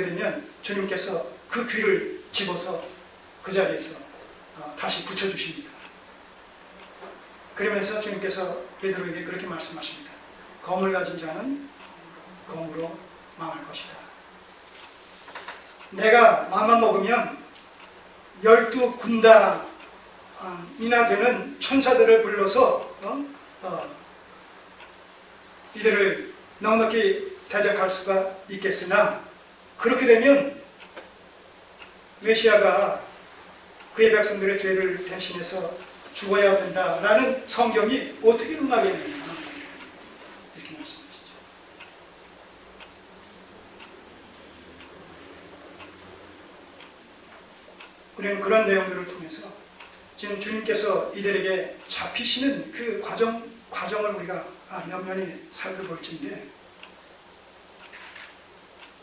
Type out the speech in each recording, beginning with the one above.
되면 주님께서 그 귀를 집어서 그 자리에서 다시 붙여주십니다. 그러면서 주님께서 베드로에게 그렇게 말씀하십니다. 검을 가진 자는 검으로 망할 것이다. 내가 마음만 먹으면 12군단이나 되는 천사들을 불러서 이들을 넉넉히 대적할 수가 있겠으나, 그렇게 되면 메시아가 그의 백성들의 죄를 대신해서 죽어야 된다라는 성경이 어떻게 응하겠느냐, 이렇게 말씀하시죠. 우리는 그런 내용들을 통해서 지금 주님께서 이들에게 잡히시는 그 과정을 우리가 면면히 살펴볼 텐데,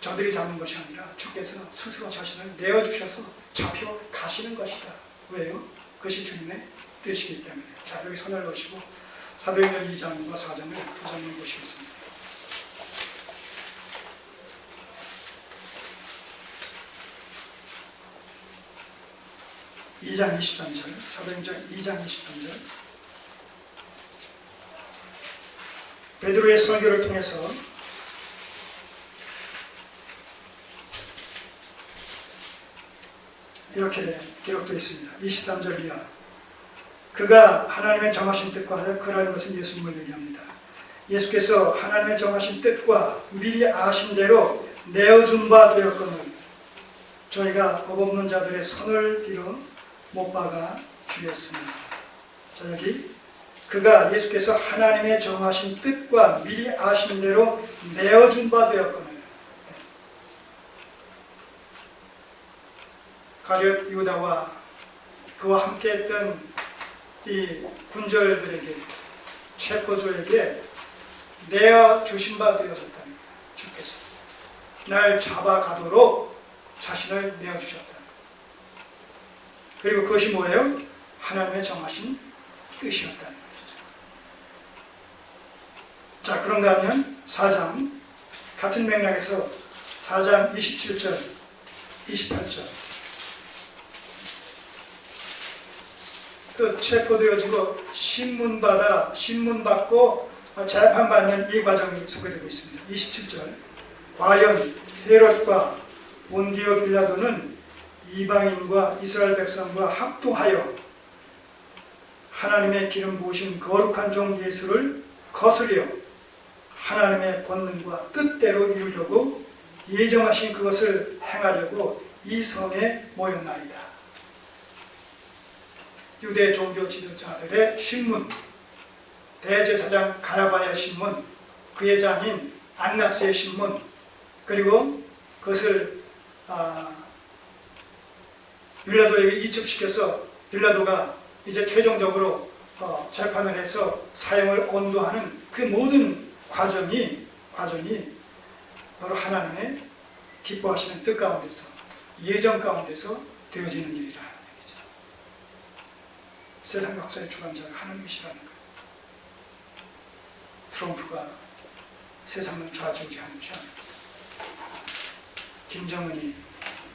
저들이 잡는 것이 아니라 주께서 스스로 자신을 내어주셔서 잡혀 가시는 것이다. 왜요? 그것이 주님의 뜻이기 때문에. 자, 여기 손을 넣으시고 사도행전 2장과 4장을 두 장을 보시겠습니다. (2장 23절) 사도행전 2장 23절. 베드로의 설교를 통해서 이렇게 기록되어 있습니다. 23절 이하. 그가 하나님의 정하신 뜻과 그라는 것은 예수님을 얘기합니다. 예수께서 하나님의 정하신 뜻과 미리 아신 대로 내어준 바 되었거늘 저희가 법 없는 자들의 손을 빌어 못 박아 죽였습니다. 자, 여기 그가 예수께서 하나님의 정하신 뜻과 미리 아신 대로 내어준 바 되었거늘, 가룟 유다와 그와 함께했던 이 군절들에게, 체포조에게 내어주신 바 되어졌다는 거예요. 주께서 날 잡아가도록 자신을 내어주셨다. 그리고 그것이 뭐예요? 하나님의 정하신 뜻이었다는 것이죠. 자, 그런가 하면 4장 같은 맥락에서 4장 27절 28절 또 체포되어지고 신문받고 재판받는 이 과정이 소개되고 있습니다. 27절. 과연 헤롯과 본디오 빌라도는 이방인과 이스라엘 백성과 합동하여 하나님의 기름 부으신 거룩한 종 예수를 거스려 하나님의 권능과 뜻대로 이루려고 예정하신 그것을 행하려고 이 성에 모였나이다. 유대 종교 지도자들의 신문, 대제사장 가야바의 신문, 그의 장인 안나스의 신문, 그리고 그것을 빌라도에게 이첩시켜서 빌라도가 이제 최종적으로 재판을 해서 사형을 언도하는 그 모든 과정이 바로 하나님의 기뻐하시는 뜻 가운데서, 예정 가운데서 되어지는 일이라. 세상 역사의 주관자가 하나님이시라는 거예요. 트럼프가 세상을 좌지우지하는 것이 아니에요. 김정은이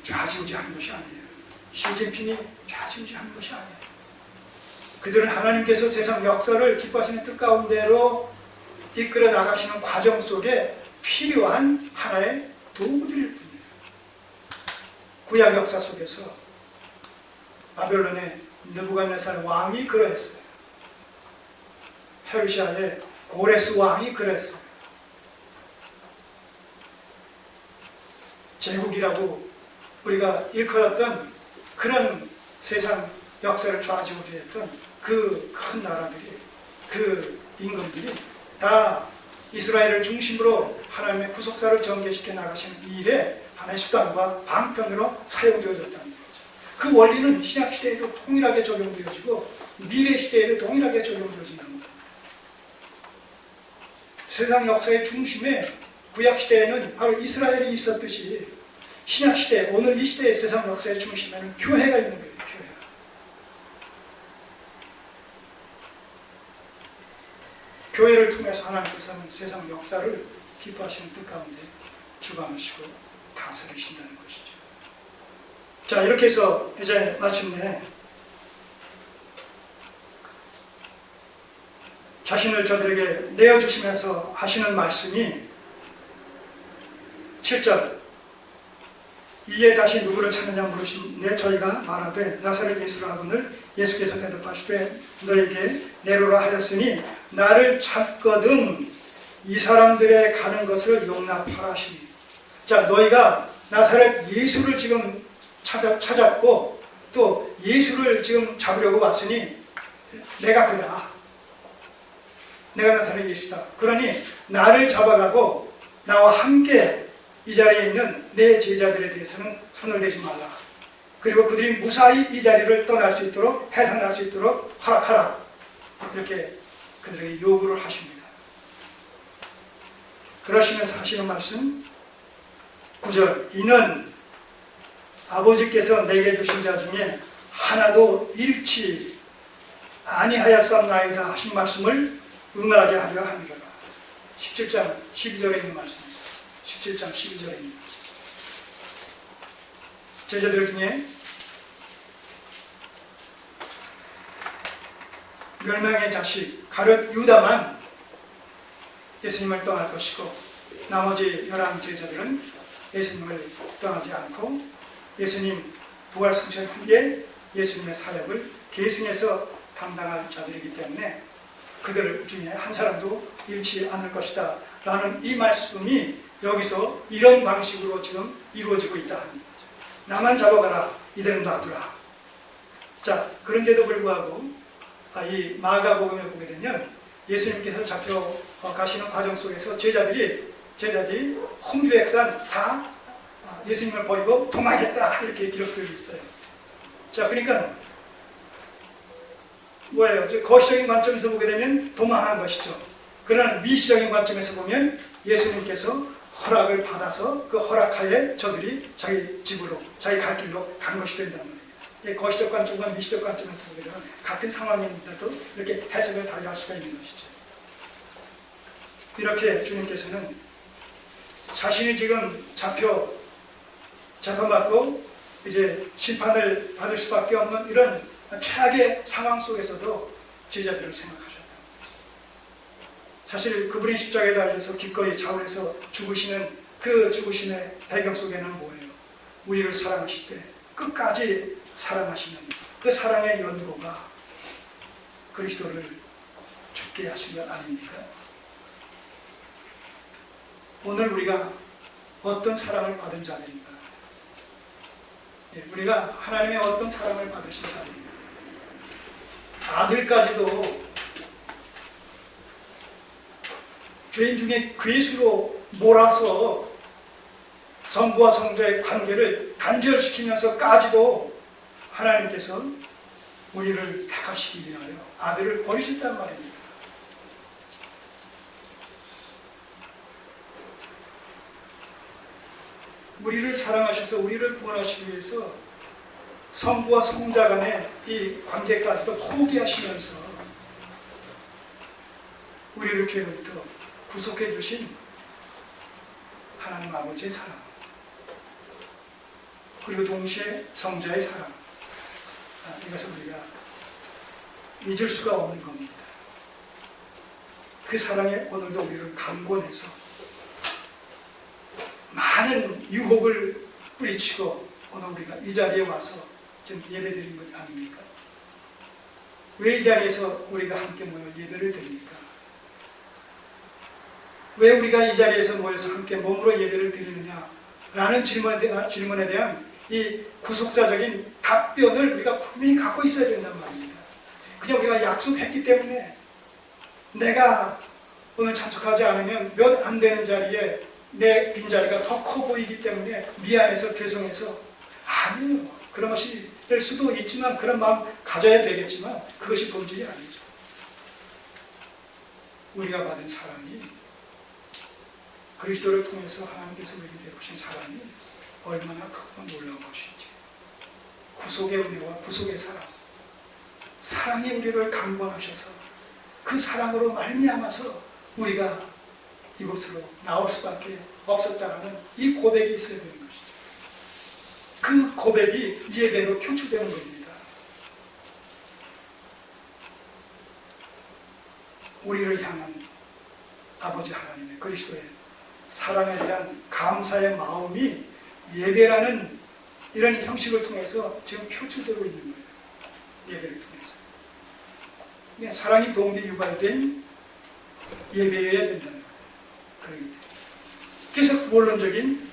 좌지우지하는 것이 아니에요. 시진핑이 좌지우지하는 것이 아니에요. 그들은 하나님께서 세상 역사를 기뻐하시는 뜻 가운데로 이끌어 나가시는 과정 속에 필요한 하나의 도구들일 뿐이에요. 구약 역사 속에서 바벨론의 느부갓네살 왕이 그러했어요. 페르시아의 고레스 왕이 그랬어요. 제국이라고 우리가 일컬었던 그런 세상 역사를 좌지우지했던 그 큰 나라들이, 그 임금들이 다 이스라엘을 중심으로 하나님의 구속사를 전개시켜 나가시는 일에 하나의 수단과 방편으로 사용되어졌다는 거죠. 그 원리는 신약시대에도 동일하게 적용되어지고 미래시대에도 동일하게 적용되어지는 겁니다. 세상 역사의 중심에 구약시대에는 바로 이스라엘이 있었듯이 신약시대, 오늘 이 시대의 세상 역사의 중심에는 교회가 있는 거예요. 교회를 통해서 하나님께서는 세상 역사를 기뻐하시는 뜻 가운데 주관하시고 다스리신다는 것이죠. 자, 이렇게 해서 이제 마침내 자신을 저들에게 내어주시면서 하시는 말씀이 7절, 이에 다시 누구를 찾느냐 물으신데 저희가 말하되 나사렛 예수라 하거늘 예수께서 대답하시되 너에게 내로라 하였으니 나를 찾거든 이 사람들의 가는 것을 용납하라 하시니. 자, 너희가 나사렛 예수를 지금 찾았고 또 예수를 지금 잡으려고 왔으니 내가 그다. 내가 나사렛 예수다. 그러니 나를 잡아가고 나와 함께 이 자리에 있는 내 제자들에 대해서는 손을 대지 말라. 그리고 그들이 무사히 이 자리를 떠날 수 있도록, 해산할 수 있도록 허락하라. 이렇게 그들에게 요구를 하십니다. 그러시면서 하시는 말씀 9절, 이는 아버지께서 내게 주신 자 중에 하나도 잃지 아니하였사옵나이다 하신 말씀을 응하게 하려 함이로라. 17장 12절에 있는 말씀입니다. 17장 12절에 있는 말씀. 제자들 중에 멸망의 자식 가룟 유다만 예수님을 떠날 것이고 나머지 11제자들은 예수님을 떠나지 않고 예수님 부활 승천 후에 예수님의 사역을 계승해서 감당할 자들이기 때문에 그들 중에 한 사람도 잃지 않을 것이다 라는 이 말씀이 여기서 이런 방식으로 지금 이루어지고 있다 하는 거죠. 나만 잡아가라, 이들은 놔두라. 자, 그런데도 불구하고 이 마가복음에 보게 되면 예수님께서 잡혀가시는 과정 속에서 제자들이 홍두백산 다 예수님을 버리고 도망했다 이렇게 기록되어 있어요. 자, 그러니까 뭐예요? 거시적인 관점에서 보게 되면 도망한 것이죠. 그러나 미시적인 관점에서 보면 예수님께서 허락을 받아서 그 허락하에 저들이 자기 집으로, 자기 갈 길로 간 것이 된다는 말입니다. 거시적 관점과 미시적 관점에서 보게 되면 같은 상황인데도 이렇게 해석을 달리 할 수가 있는 것이죠. 이렇게 주님께서는 자신이 지금 재판받고 이제 심판을 받을 수밖에 없는 이런 최악의 상황 속에서도 제자들을 생각하셨다. 사실 그분이 십자가에 달려서 기꺼이 자원해서 죽으시는 그 죽으심의 배경 속에는 뭐예요? 우리를 사랑하실 때 끝까지 사랑하시는 그 사랑의 연고가 그리스도를 죽게 하신 것 아닙니까? 오늘 우리가 어떤 사랑을 받은 자들인가? 우리가 하나님의 어떤 사랑을 받으신 자들인가? 아들까지도 죄인 중에 괴수로 몰아서 성부와 성자의 관계를 단절시키면서까지도 하나님께서 우리를 택하시기 위하여 아들을 버리셨단 말입니다. 우리를 사랑하셔서 우리를 구원하시기 위해서 성부와 성자 간의 이 관계까지도 포기하시면서 우리를 죄로부터 구속해 주신 하나님 아버지의 사랑, 그리고 동시에 성자의 사랑, 이것을 우리가 잊을 수가 없는 겁니다. 그 사랑에 오늘도 우리를 강권해서 많은 유혹을 뿌리치고 오늘 우리가 이 자리에 와서 지금 예배드린 것 아닙니까? 왜 이 자리에서 우리가 함께 모여 예배를 드립니까? 왜 우리가 이 자리에서 모여서 함께 몸으로 예배를 드리느냐? 라는 질문에 대한 이 구속사적인 답변을 우리가 분명히 갖고 있어야 된단 말입니다. 그냥 우리가 약속했기 때문에 내가 오늘 참석하지 않으면 몇 안 되는 자리에 내 빈자리가 더 커 보이기 때문에 미안해서 죄송해서 아니에요. 그런 것이 될 수도 있지만 그런 마음 가져야 되겠지만 그것이 본질이 아니죠. 우리가 받은 사랑이 그리스도를 통해서 하나님께서 우리에게 베푸신 사랑이 얼마나 크고 놀라운 것인지, 구속의 은혜와 구속의 사랑, 사랑이 우리를 강권하셔서 그 사랑으로 말미암아서 우리가 이곳으로 나올 수밖에 없었다는 이 고백이 있어야 되는 것이죠. 그 고백이 예배로 표출되는 겁니다. 우리를 향한 아버지 하나님의 그리스도의 사랑에 대한 감사의 마음이 예배라는 이런 형식을 통해서 지금 표출되고 있는 거예요. 예배를 통해서. 그러니까 사랑이 동기 유발된 예배여야 된다는 거예요. 그래서 구원론적인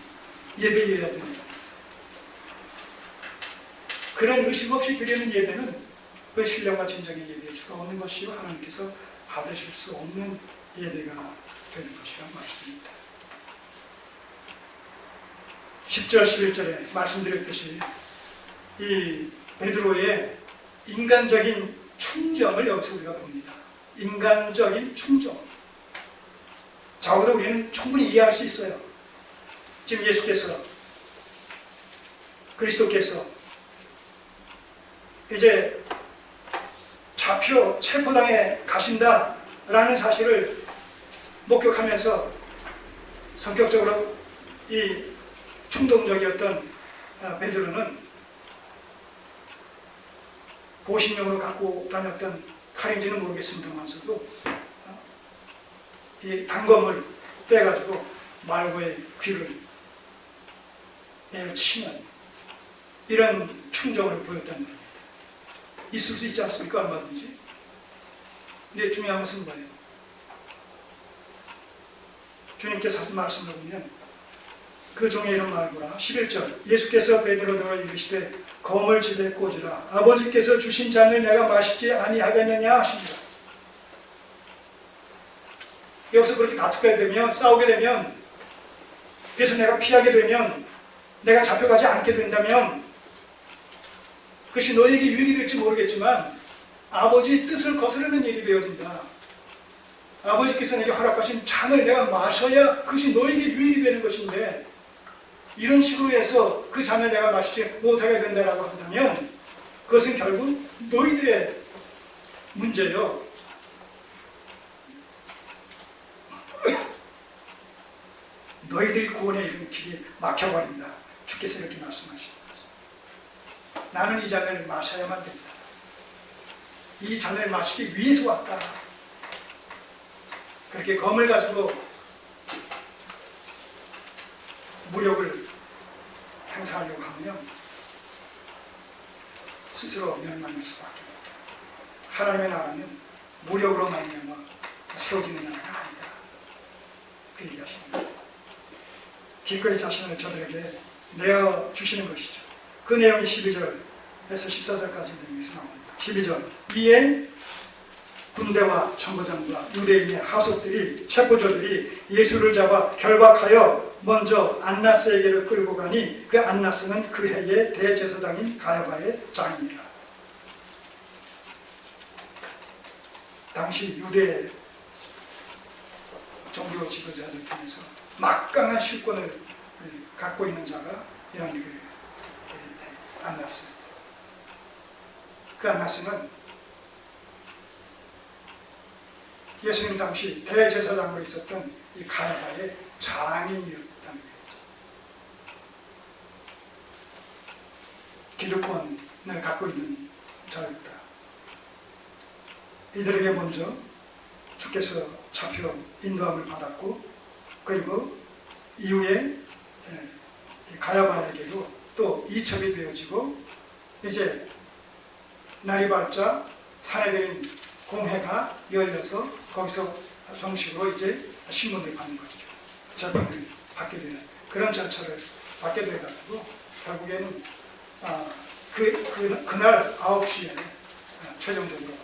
예배여야 됩니다. 그런 의식 없이 드리는 예배는 그 신령과 진정의 예배일 수가 없는 것이요 하나님께서 받으실 수 없는 예배가 되는 것이라는 말씀입니다. 10절 11절에 말씀드렸듯이 이 베드로의 인간적인 충정을 여기서 우리가 봅니다. 인간적인 충정. 적어도 우리는 충분히 이해할 수 있어요. 지금 예수께서, 그리스도께서 이제 잡혀 체포당해 가신다라는 사실을 목격하면서 성격적으로 이 충동적이었던 베드로는 보신용으로 갖고 다녔던 칼인지는 모르겠습니다만서도 이 단검을 빼가지고 말고의 귀를 치는 이런 충정을 보였다는 겁니다. 있을 수 있지 않습니까? 얼마든지. 근데 중요한 것은 뭐예요? 주님께서 하신 말씀을 보면 그 종의 이름 말고라 11절 예수께서 베드로더러 이르시되 검을 집에 꽂으라 아버지께서 주신 잔을 내가 마시지 아니하겠느냐 하십니다. 여기서 그렇게 다투게 되면 싸우게 되면 그래서 내가 피하게 되면 내가 잡혀가지 않게 된다면 그것이 너에게 유익이 될지 모르겠지만 아버지의 뜻을 거스르는 일이 되어진다. 아버지께서 내게 허락하신 잔을 내가 마셔야 그것이 너에게 유익이 되는 것인데 이런 식으로 해서 그 잔을 내가 마시지 못하게 된다라고 한다면 그것은 결국 너희들의 문제요. 너희들이 구원에 이르는 길이 막혀버린다. 주께서 이렇게 말씀하십니다. 나는 이 잔을 마셔야만 된다. 이 잔을 마시기 위해서 왔다. 그렇게 검을 가지고 무력을 행사하려고 하면 스스로 멸망할 수밖에 없다. 하나님의 나라는 무력으로 말미암아 세워지는 나라가 아니다. 그 얘기하십니다. 기꺼이 자신을 저들에게 내어주시는 것이죠. 그 내용이 12절에서 14절까지 내용에서 나옵니다. 12절 이에 군대와 천부장과 유대인의 하속들이 체포조들이 예수를 잡아 결박하여 먼저 안나스에게로 끌고 가니 그 안나스는 그 해의 대제사장인 가야바의 장이니라. 당시 유대 종교 지도자들 중에서 막강한 실권을 갖고 있는 자가 이런 안나스. 그 안나스는 예수님 당시 대제사장으로 있었던 이 가야바의 장인이었다는 거죠. 기득권을 갖고 있는 자였다. 이들에게 먼저 주께서 잡혀 인도함을 받았고 그리고 이후에 가야바에게도 또 이첩이 되어지고 이제 날이 밝자 사내들인 공회가 열려서 거기서 정식으로 이제 신문을 받는 것이죠. 재판을 받게 되는 그런 절차를 받게 돼가지고 결국에는 그날 9시에 최종적으로